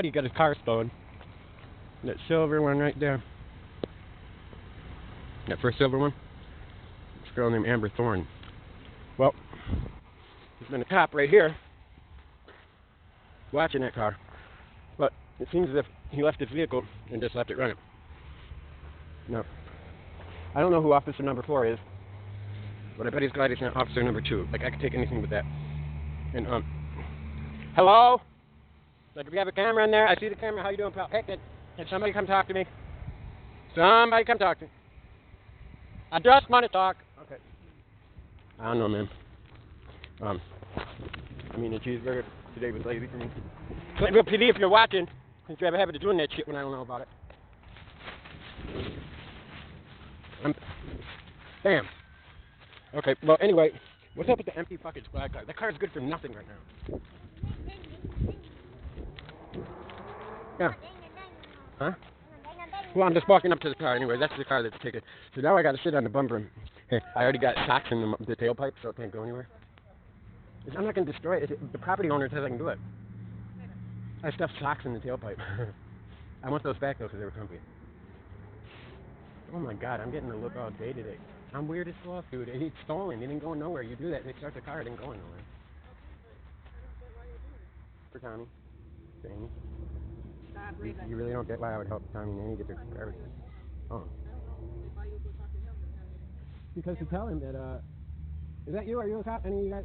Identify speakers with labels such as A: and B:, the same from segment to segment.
A: buddy got his car stolen. That silver one right there. That first silver one. This girl named Amber Thorne. Well, there's been a cop right here watching that car. But it seems as if he left his vehicle and just left it running. No. I don't know who officer number 4 is, but I bet he's glad he's not officer number 2. Like, I could take anything with that. And, hello? Like, if you have a camera in there, I see the camera. How you doing, pal? Hey, can somebody come talk to me? Somebody come talk to me. I just want to talk. Okay. I don't know, man. I mean, the cheeseburger today was lazy for me. Clintonville PD, if you're watching, since you have a habit of doing that shit when I don't know about it. Damn. Okay, well, anyway, what's up with the empty fucking squad car? That car is good for nothing right now. Yeah. Huh? Well, I'm just walking up to the car anyway. That's the car that's taken. So now I got to sit on the bumper. Hey, I already got socks in the tailpipe, so it can't go anywhere. I'm not going to destroy it. The property owner says I can do it. I stuffed socks in the tailpipe. I want those back, though, because they were comfy. Oh, my God. I'm getting the look all day today. I'm weird as fuck, dude. It's stolen. It didn't go nowhere. You do that, and they start the car. It didn't go nowhere. For Tommy. Danny. You really don't get why I would help Tommy and Annie get their garbage. Oh. Because to tell him that, is that you? Are you a cop? Any of you guys?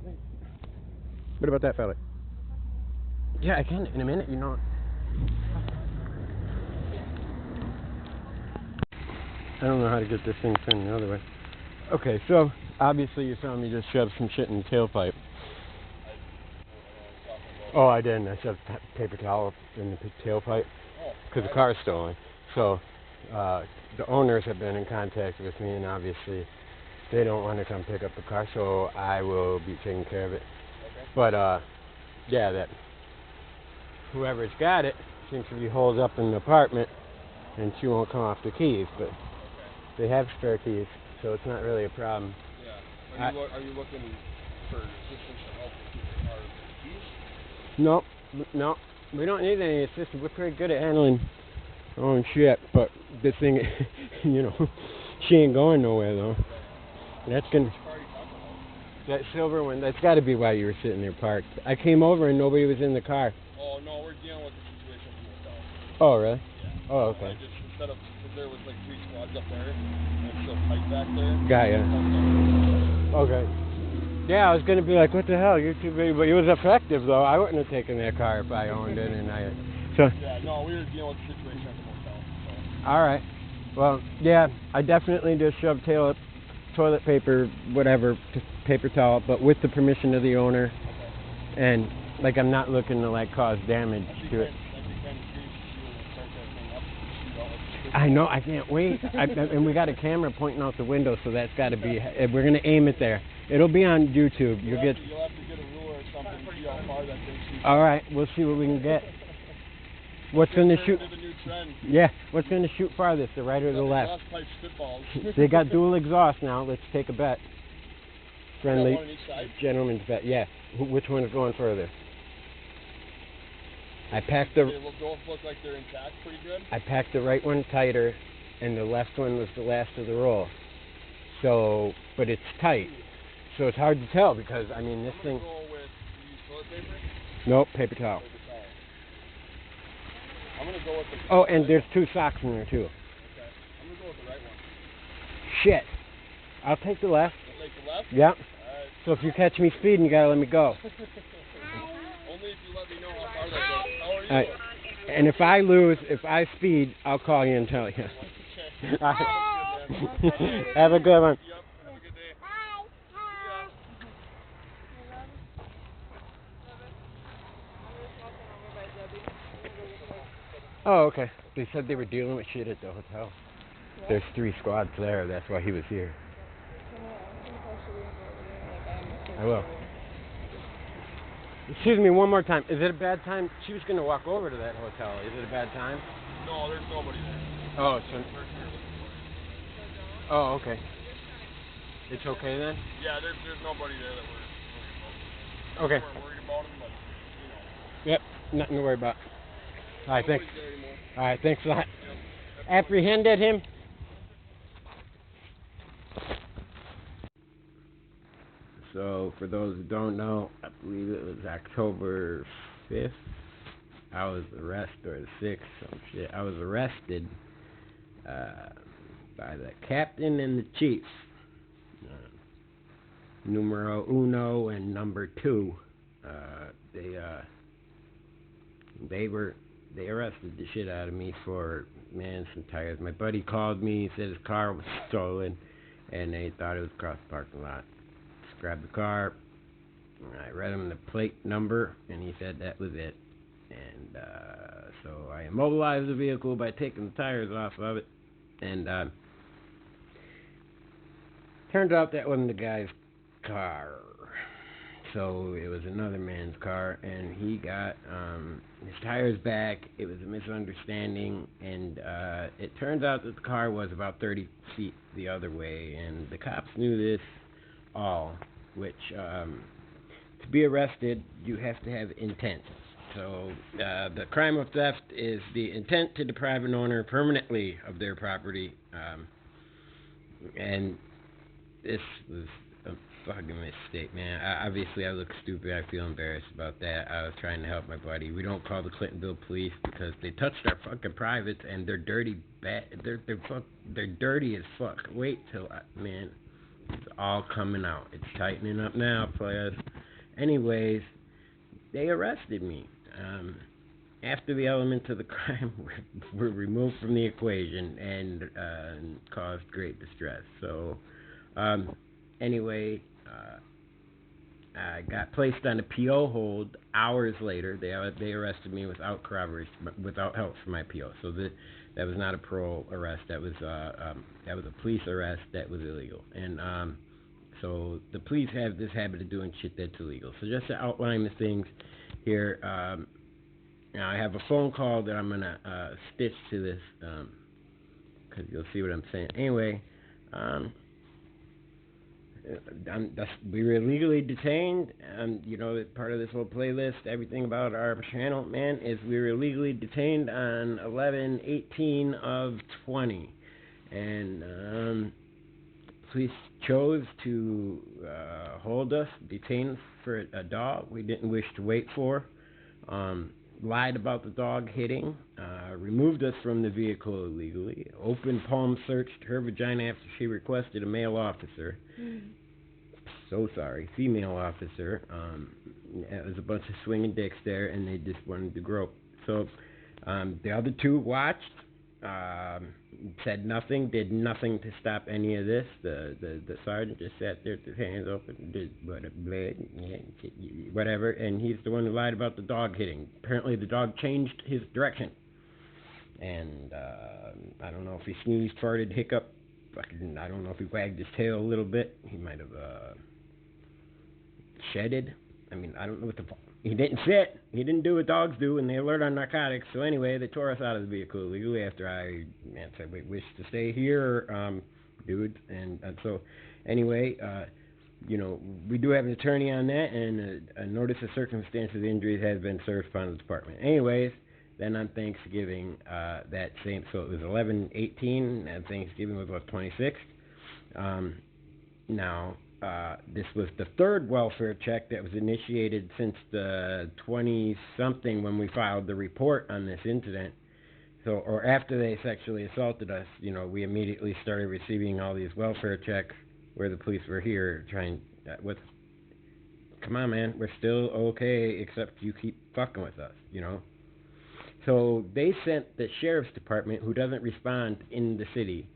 A: What about that fella? Yeah, I can in a minute, you know. I don't know how to get this thing turned the other way. Okay, so obviously you saw me just shove some shit in the tailpipe. Oh, I didn't. I shoved paper towel in the tailpipe because the car is stolen. So the owners have been in contact with me, and obviously they don't want to come pick up the car, so I will be taking care of it. But yeah, that whoever's got it seems to be holed up in the apartment, and she won't come off the keys. But they have spare keys, so it's not really a problem.
B: Yeah. Are you looking for assistance to help keep the car keys?
A: No, we don't need any assistance. We're pretty good at handling our own shit, but this thing, you know, she ain't going nowhere though. That's gonna. That silver one, that's got to be why you were sitting there parked. I came over and nobody was in the car.
B: Oh no, we're dealing with the situation from the south.
A: Oh really?
B: Yeah.
A: Oh okay.
B: Just instead of, because there was like 3 squads up there, and it's so tight back there.
A: Got ya. Okay. Yeah, I was gonna be like, what the hell? You're too big, but it was effective though. I wouldn't have taken that car if I owned it, and I. So.
B: Yeah, no, we were dealing with the situation at the motel. So.
A: All right. Well, yeah, I definitely just shoved toilet paper, whatever, paper towel, but with the permission of the owner. Okay. And like, I'm not looking to like cause damage to it. I know, I can't wait. And we got a camera pointing out the window, so that's got to be. We're gonna aim it there. It'll be on YouTube. You'll have to
B: get a ruler or something to see how far that thing shoots.
A: All right, we'll see what we can get. What's gonna shoot? Yeah, what's gonna shoot farthest, the right or the left? They got dual exhaust now. Let's take a bet. Friendly gentleman's bet. Yeah. Which one is going further? I packed the.
B: They both look like they're intact, pretty good.
A: I packed the right one tighter, and the left one was the last of the roll. So, but it's tight, so it's hard to tell because I mean this thing.
B: Go with, you use toilet paper?
A: Nope, paper towel.
B: I'm gonna go with the.
A: Oh, and there's 2 socks in there too.
B: Okay. I'm gonna go with the right one.
A: Shit. I'll take the left.
B: You'll take the left?
A: Yeah.
B: Alright.
A: So if you catch me speeding, you gotta let me go.
B: Only if you let me know how far that goes. How are you?
A: All right. And if I lose, if I speed, I'll call you and tell you.
B: Okay.
A: All right. Have a good one.
B: Yep. Have a good day.
A: Oh, okay. They said they were dealing with shit at the hotel. What? There's 3 squads there. That's why he was here. I will. Excuse me one more time. Is it a bad time? She was going to walk over to that hotel. Is it a bad time?
B: No, there's nobody there.
A: Oh, so... Oh, okay. It's okay then?
B: Yeah, there's nobody there that we're worried about.
A: Okay.
B: We're worried about them, but, you know.
A: Yep, nothing to worry about. All right, thanks.
B: There anymore.
A: All right, thanks a lot.
B: Yep.
A: Apprehended him. So, for those who don't know, I believe it was October 5th. I was arrested, or the 6th, some shit. I was arrested by the captain and the chief. Numero uno and number two. They arrested the shit out of me for, man, some tires. My buddy called me, said his car was stolen, and they thought it was across the parking lot. Just grabbed the car, I read him the plate number, and he said that was it. And so I immobilized the vehicle by taking the tires off of it, and turned out that wasn't the guy's car. So it was another man's car, and he got his tires back. It was a misunderstanding, and it turns out that the car was about 30 feet the other way, and the cops knew this all, which to be arrested, you have to have intent. So the crime of theft is the intent to deprive an owner permanently of their property, and this was a fucking mistake, man. Obviously, I look stupid. I feel embarrassed about that. I was trying to help my buddy. We don't call the Clintonville police because they touched our fucking privates, and they're dirty. They're dirty as fuck. Wait till man, it's all coming out. It's tightening up now, players. Anyways, they arrested me. After the elements of the crime were removed from the equation and caused great distress. So, anyway, I got placed on a PO hold hours later. They arrested me without corroboration, without help from my PO. So that was not a parole arrest. That was a police arrest that was illegal. And so the police have this habit of doing shit that's illegal. So just to outline the things here, now I have a phone call that I'm gonna stitch to this because you'll see what I'm saying. Anyway, we were illegally detained, and you know, part of this whole playlist, everything about our channel, man, is we were illegally detained on 11/18 of 20, and police chose to hold us, detain us for a dog we didn't wish to wait for, lied about the dog hitting, removed us from the vehicle illegally, open palm searched her vagina after she requested a male officer. So sorry, female officer. It was a bunch of swinging dicks there, and they just wanted to grope. So the other two watched, said nothing, did nothing to stop any of this. The sergeant just sat there with his hands open, did whatever, and he's the one who lied about the dog hitting. Apparently the dog changed his direction, and I don't know if he sneezed, farted, hiccup, I don't know if he wagged his tail a little bit. He might have shedded. I mean, I don't know what the fuck. He didn't sit. He didn't do what dogs do when they alert on narcotics. So anyway, they tore us out of the vehicle illegally after I said we wish to stay here, dude. And so anyway, you know, we do have an attorney on that, and a notice of circumstances of injuries has been served upon the department. Anyways, then on Thanksgiving, that same, so it was 11/18, and Thanksgiving was what, 26th. Now, this was the third welfare check that was initiated since the 20-something when we filed the report on this incident. So, or after they sexually assaulted us, you know, we immediately started receiving all these welfare checks where the police were here trying, come on, man, we're still okay, except you keep fucking with us, you know. So they sent the sheriff's department, who doesn't respond in the city,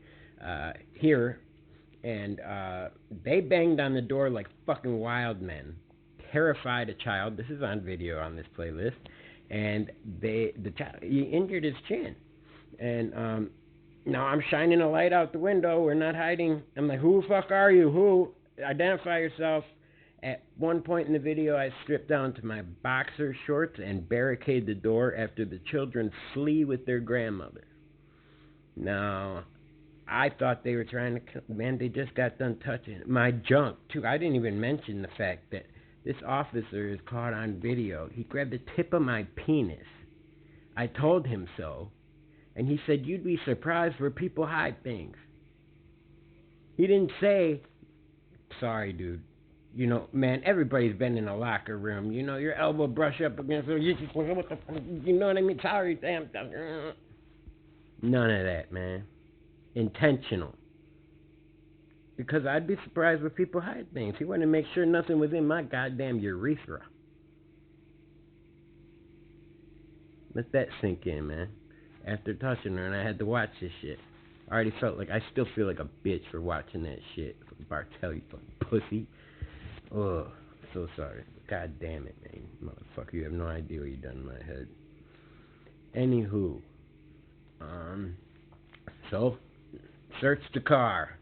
A: here, and they banged on the door like fucking wild men, terrified a child. This is on video on this playlist, and the child, he injured his chin, and now I'm shining a light out the window. We're not hiding. I'm like, who the fuck are you? Who? Identify yourself. At one point in the video, I stripped down to my boxer shorts and barricade the door after the children flee with their grandmother. Now, I thought they were trying to, man, they just got done touching my junk, too. I didn't even mention the fact that this officer is caught on video. He grabbed the tip of my penis. I told him so, and he said, you'd be surprised where people hide things. He didn't say, sorry, dude. You know, man, everybody's been in a locker room. You know, your elbow brush up against it. You know what I mean? Sorry, damn. None of that, man. Intentional. Because I'd be surprised where people hide things. He wanted to make sure nothing was in my goddamn urethra. Let that sink in, man. After touching her, and I had to watch this shit. I already felt like, I still feel like a bitch for watching that shit. Bartel, you fucking pussy. Oh, so sorry. God damn it, man. Motherfucker, you have no idea what you done in my head. Anywho. So, searched the car.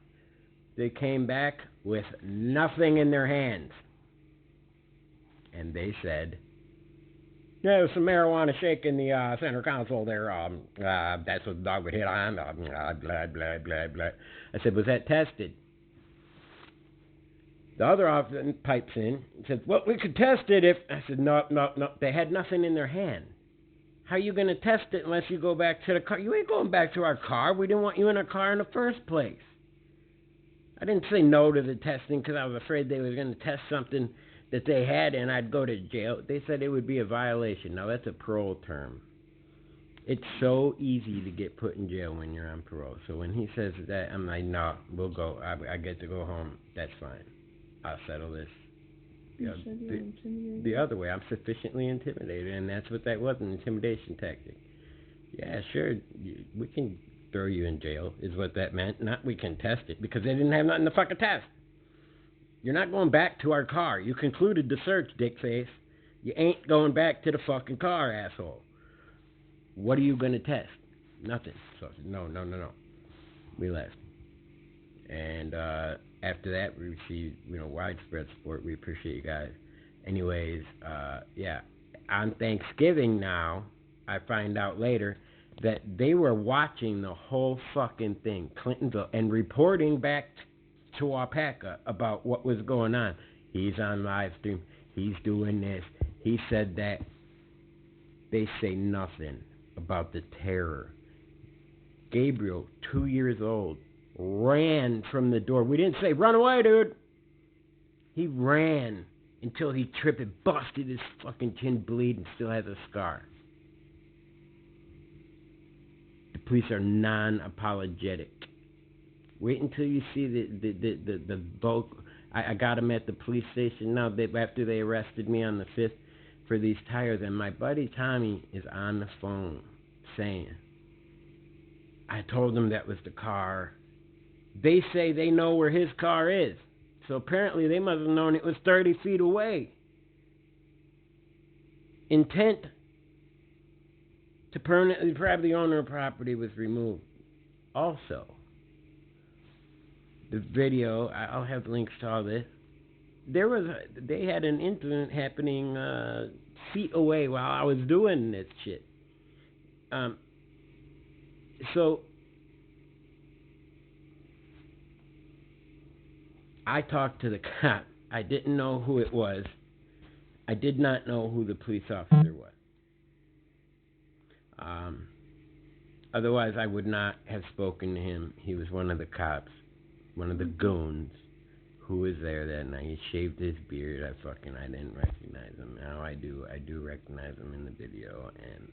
A: They came back with nothing in their hands. And they said, yeah, there's some marijuana shake in the center console there. That's what the dog would hit on. Blah, blah, blah, blah. I said, was that tested? The other officer pipes in and said, well, we could test it if... I said, no. They had nothing in their hand. How are you going to test it unless you go back to the car? You ain't going back to our car. We didn't want you in our car in the first place. I didn't say no to the testing because I was afraid they were going to test something that they had and I'd go to jail. They said it would be a violation. Now, that's a parole term. It's so easy to get put in jail when you're on parole. So when he says that, I'm like, no, we'll go. I get to go home. That's fine. I'll settle this. The other way, I'm sufficiently intimidated, and that's what that was, an intimidation tactic. Yeah, sure, we can throw you in jail, is what that meant. Not we can test it, because they didn't have nothing to fucking test. You're not going back to our car. You concluded the search, dickface. You ain't going back to the fucking car, asshole. What are you going to test? Nothing. So I said, no. We left. And after that, we received, widespread support. We appreciate you guys. Anyways, yeah. On Thanksgiving now, I find out later that they were watching the whole fucking thing, Clintonville, and reporting back to Wapaka about what was going on. He's on live stream. He's doing this. He said that. They say nothing about the terror. Gabriel, 2 years old, ran from the door. We didn't say, run away, dude. He ran until he tripped and busted his fucking chin bleed and still has a scar. The police are non-apologetic. Wait until you see the bulk. I got him at the police station now after they arrested me on the 5th for these tires. And my buddy Tommy is on the phone saying, I told them that was the car. They say they know where his car is. So apparently they must have known it was 30 feet away. Intent to permanently deprive the owner of property was removed. Also, the video, I'll have links to all this. They had an incident happening feet away while I was doing this shit. So I talked to the cop. I didn't know who it was. I did not know who the police officer was. Otherwise, I would not have spoken to him. He was one of the cops, one of the goons who was there that night. He shaved his beard. I didn't recognize him. Now I do recognize him in the video, and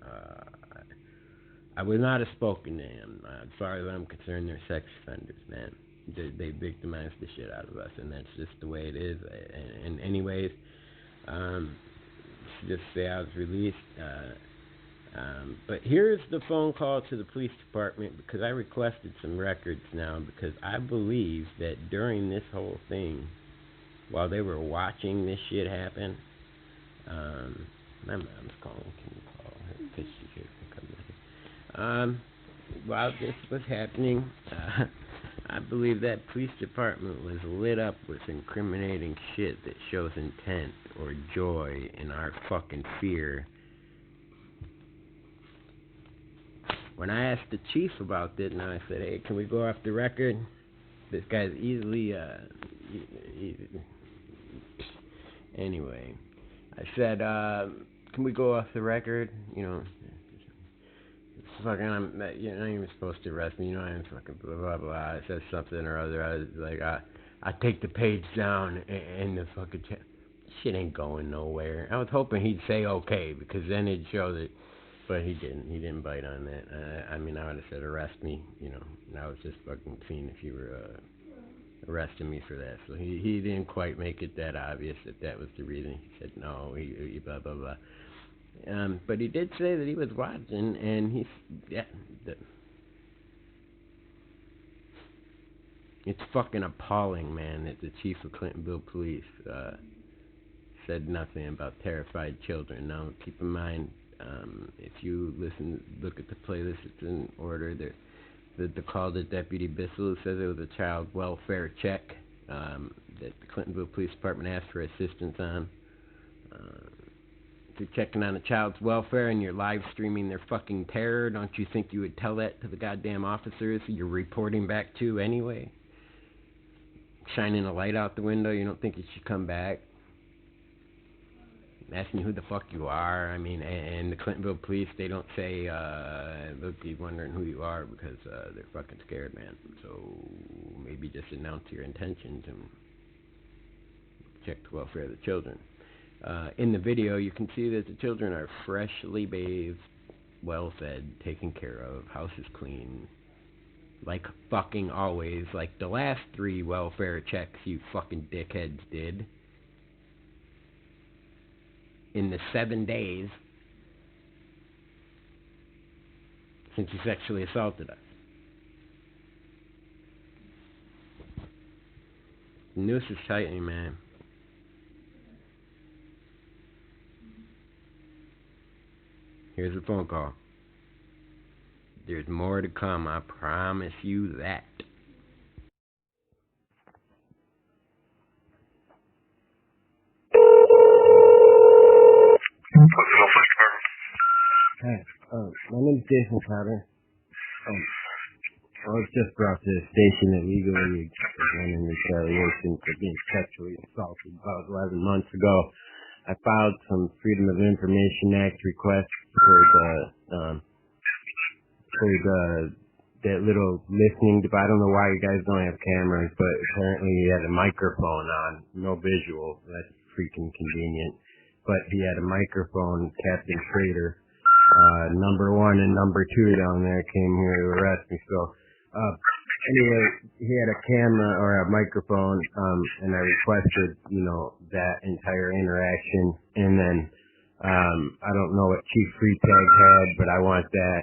A: I would not have spoken to him. As far as I'm concerned, they're sex offenders, man. They victimize the shit out of us, and that's just the way it is. And anyways, just say I was released. But here's the phone call to the police department, because I requested some records now, because I believe that during this whole thing, while they were watching this shit happen, my mom's calling. Can you call her? Because she's here. While this was happening, I believe that police department was lit up with incriminating shit that shows intent or joy in our fucking fear. When I asked the chief about this, and I said, hey, can we go off the record? This guy's easily, anyway, I said, can we go off the record? fucking, you're not even supposed to arrest me. You know, I'm fucking blah, blah, blah. It says something or other. I was like, I take the page down and the fucking shit ain't going nowhere. I was hoping he'd say okay, because then it'd show that, but he didn't. He didn't bite on that. I mean, I would have said arrest me, you know, and I was just fucking seeing if you were arresting me for that. So he didn't quite make it that obvious that was the reason. He said no, he blah, blah, blah. But he did say that he was watching, and it's fucking appalling, man, that the chief of Clintonville Police said nothing about terrified children. Now, keep in mind, if you look at the playlist, it's in order. The call to Deputy Bissell says it was a child welfare check that the Clintonville Police Department asked for assistance on. If you're checking on a child's welfare and you're live streaming their fucking terror, don't you think you would tell that to the goddamn officers you're reporting back to anyway? Shining a light out the window, you don't think you should come back? Asking you who the fuck you are. I mean, and the Clintonville Police, they don't say, look, you're wondering who you are, because they're fucking scared, man. So maybe just announce your intentions and check the welfare of the children. In the video, you can see that the children are freshly bathed, well fed, taken care of, house is clean, like fucking always, like the last 3 welfare checks you fucking dickheads did in the 7 days since you sexually assaulted us. The noose is tightening, man. Here's a phone call. There's more to come, I promise you that. Hey, my name's Jason Carter. I was just brought to the station illegally again in retaliation for being sexually assaulted about 11 months ago. I filed some Freedom of Information Act requests for that little listening device. I don't know why you guys don't have cameras, but apparently he had a microphone on, no visual. That's freaking convenient. But he had a microphone, Captain Schrader. Number 1 and number 2 down there came here to arrest me. So, anyway, he had a camera or a microphone, and I requested, that entire interaction. And then, I don't know what Chief Freetag had, but I want that.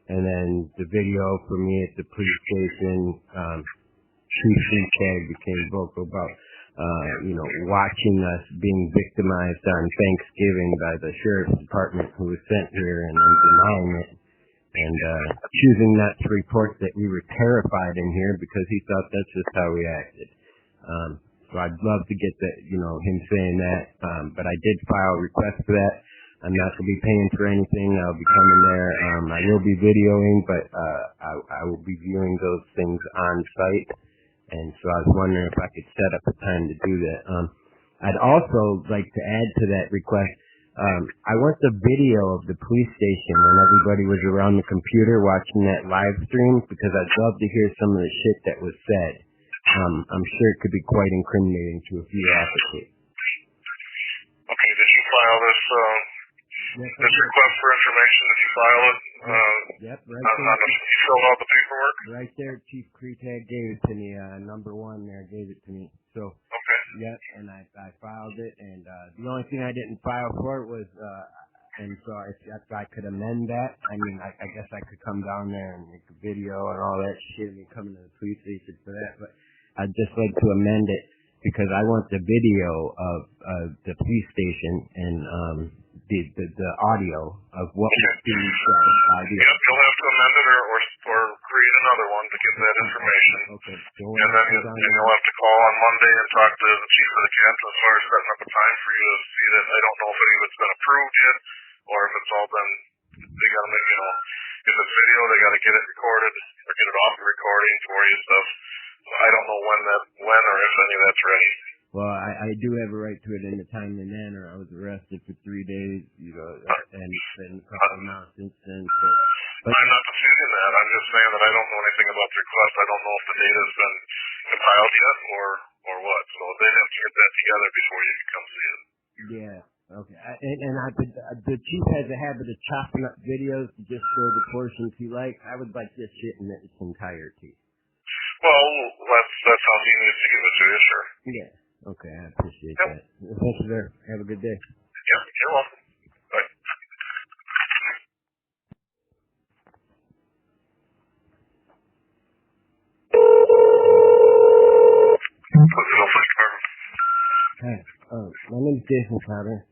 A: And then the video for me at the police station, Chief Freetag became vocal about, watching us being victimized on Thanksgiving by the sheriff's department who was sent here and then denying it. And choosing not to report that we were terrified in here because he thought that's just how we acted. So I'd love to get that, him saying that. But I did file a request for that. I'm not going to be paying for anything. I'll be coming there. I will be videoing, but I will be viewing those things on site. And so I was wondering if I could set up a time to do that. I'd also like to add to that request. I want the video of the police station when everybody was around the computer watching that live stream, because I'd love to hear some of the shit that was said. I'm sure it could be quite incriminating to a few officers.
C: Okay, did you file this request for information? Did you file it?
A: Yep, right there.
C: You filled out the paperwork?
A: Right there, Chief Freetag gave it to me. Number 1 there gave it to me. So.
C: Okay.
A: Yep, and I filed it, and the only thing I didn't file for was, and so if I could amend that, I mean, I guess I could come down there and make a video and all that shit, and coming to the police station for that, but I'd just like to amend it, because I want the video of the police station and the audio of what was being said.
C: Yep, you'll have to amend it or create another one to get that information.
A: Okay.
C: And then you'll have to call on Monday and talk to the chief of the captain as far as setting up a time for you to see that. I don't know if any of it's been approved yet, or if it's all been, they got to make, if it's video, they got to get it recorded or get it off the recording for you and stuff. So I don't know when or if any of that's ready.
D: Well, I do have a right to it in a timely manner. I was arrested for 3 days, you know, and spent a couple of months since then. But
C: I'm not disputing that. I'm just saying that I don't know anything about the request. I don't know if the data's been compiled yet or what. So they'd have to get that together before you can come see it.
D: Yeah. Okay. The chief has a habit of chopping up videos to just show the portions he likes. I would like this shit in its entirety.
C: Well, that's how he needs to give it to you, sure.
D: Yeah. Okay, I appreciate that. Thank you, sir. Have a good day.
C: Yeah, you're welcome. Bye.
D: Hi. My name is Jason Crowder.